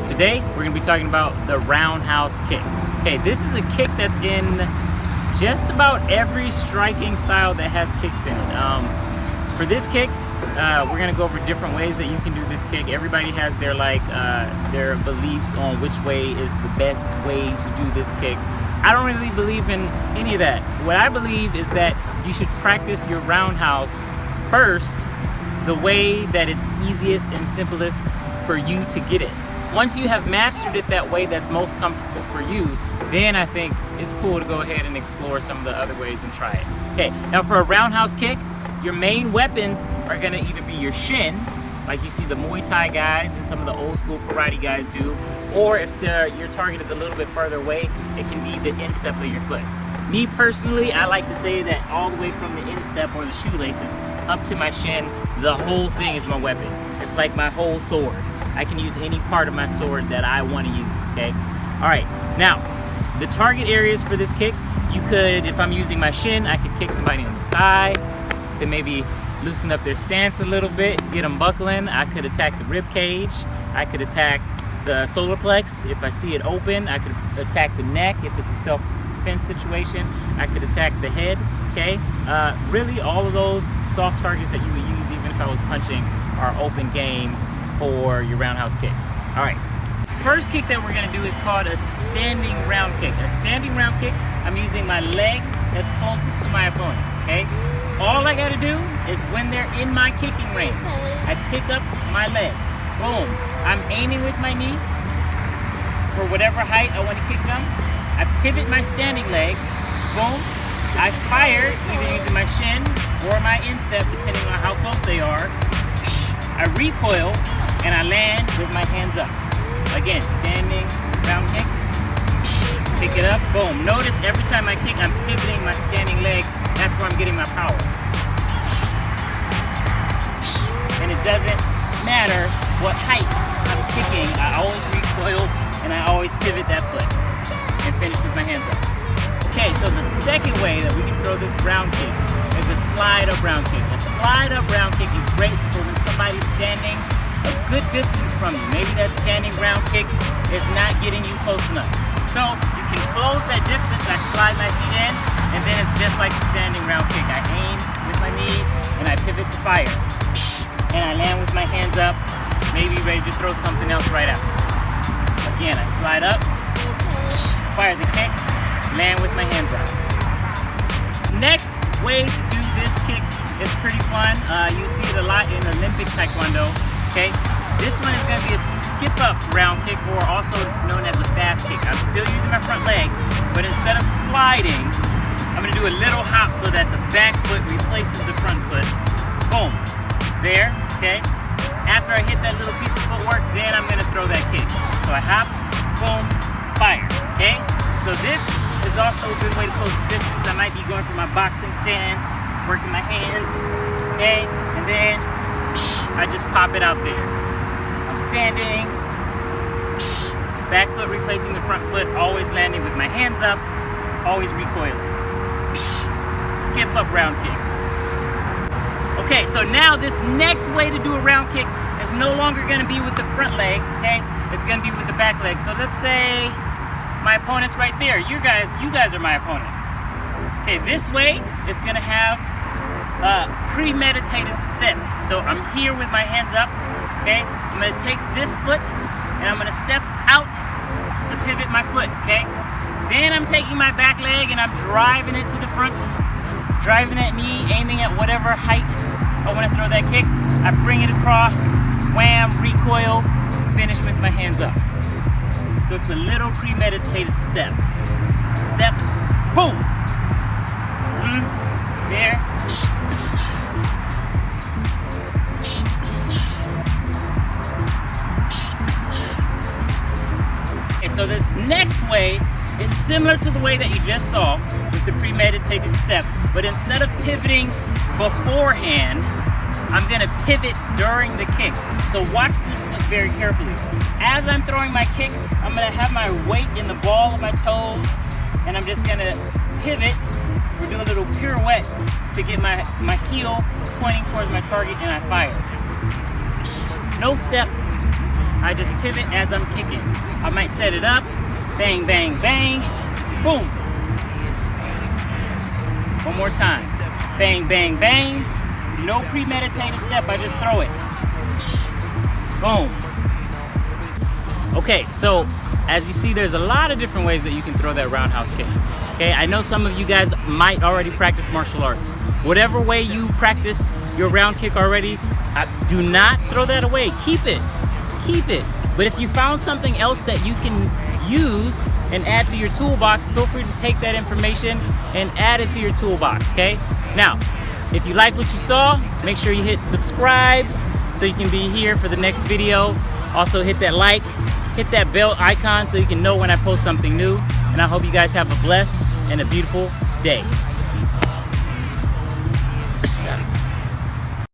Today, we're gonna be talking about the roundhouse kick. Okay, this is a kick that's in just about every striking style that has kicks in it. For this kick, we're gonna go over different ways that you can do this kick. Everybody has their their beliefs on which way is the best way to do this kick. I don't really believe in any of that. What I believe is that you should practice your roundhouse first the way that it's easiest and simplest for you to get it. Once you have mastered it that way that's most comfortable for you, then I think it's cool to go ahead and explore some of the other ways and try it. Okay, now for a roundhouse kick, your main weapons are gonna either be your shin, like you see the Muay Thai guys and some of the old school karate guys do, or if your target is a little bit further away, it can be the instep of your foot. Me personally, I like to say that all the way from the instep or the shoelaces up to my shin, the whole thing is my weapon. It's like my whole sword. I can use any part of my sword that I want to use, okay? All right, now, the target areas for this kick, you could, if I'm using my shin, I could kick somebody on the thigh to maybe loosen up their stance a little bit, get them buckling. I could attack the rib cage. I could attack the solar plex if I see it open. I could attack the neck if it's a self-defense situation. I could attack the head, okay? Really, all of those soft targets that you would use even if I was punching are open game for your roundhouse kick. All right, this first kick that we're gonna do is called a standing round kick. A standing round kick, I'm using my leg that's closest to my opponent, okay? All I gotta do is when they're in my kicking range, I pick up my leg, boom. I'm aiming with my knee for whatever height I wanna kick them. I pivot my standing leg, boom. I fire either using my shin or my instep, depending on how close they are. I recoil and I land with my hands up. Again, standing round kick, pick it up, boom. Notice every time I kick, I'm pivoting my standing leg. That's where I'm getting my power. And it doesn't matter what height I'm kicking, I always recoil and I always pivot that foot and finish with my hands up. Okay, so the second way that we can throw this round kick is a slide up round kick. A slide up round kick is great for when somebody's standing a good distance from you. Maybe that standing round kick is not getting you close enough. So you can close that distance, I slide my feet in, and then it's just like a standing round kick. I aim with my knee and I pivot to fire. And I land with my hands up, maybe ready to throw something else right out. Again, I slide up, fire the kick, land with my hands up. Next way to do this kick is pretty fun. You see it a lot in Olympic Taekwondo, okay? This one is gonna be a skip up round kick, or also known as a fast kick. I'm still using my front leg, but instead of sliding, I'm gonna do a little hop so that the back foot replaces the front foot. Boom, there, okay? After I hit that little piece of footwork, then I'm gonna throw that kick. So I hop, boom, fire, okay? So this is also a good way to close the distance. I might be going for my boxing stance, working my hands, okay? And then I just pop it out there. I'm standing, back foot replacing the front foot, always landing with my hands up, always recoiling. Skip up round kick. Okay, so now this next way to do a round kick is no longer gonna be with the front leg, okay? It's gonna be with the back leg. So let's say my opponent's right there. You guys are my opponent. Okay, this way it's gonna have a premeditated step. So I'm here with my hands up, okay? I'm gonna take this foot and I'm gonna step out to pivot my foot, okay? Then I'm taking my back leg and I'm driving it to the front, driving that knee, aiming at whatever height I wanna throw that kick. I bring it across, wham, recoil, finish with my hands up. So it's a little premeditated step. Step, boom. There. Okay, so this next way is similar to the way that you just saw with the premeditated step, but instead of pivoting beforehand, I'm gonna pivot during the kick. So watch this foot very carefully. As I'm throwing my kick, I'm gonna have my weight in the ball of my toes, and I'm just gonna pivot or do a little pirouette to get my heel pointing towards my target, and I fire. No step. I just pivot as I'm kicking. I might set it up, bang, bang, bang, boom. One more time, bang, bang, bang. No premeditated step, I just throw it. Boom. Okay, so as you see, there's a lot of different ways that you can throw that roundhouse kick. Okay, I know some of you guys might already practice martial arts. Whatever way you practice your round kick already, do not throw that away. Keep it, keep it. But if you found something else that you can use and add to your toolbox, feel free to take that information and add it to your toolbox, okay? Now, if you like what you saw, make sure you hit subscribe so you can be here for the next video. Also hit that like, hit that bell icon so you can know when I post something new. And I hope you guys have a blessed and a beautiful day.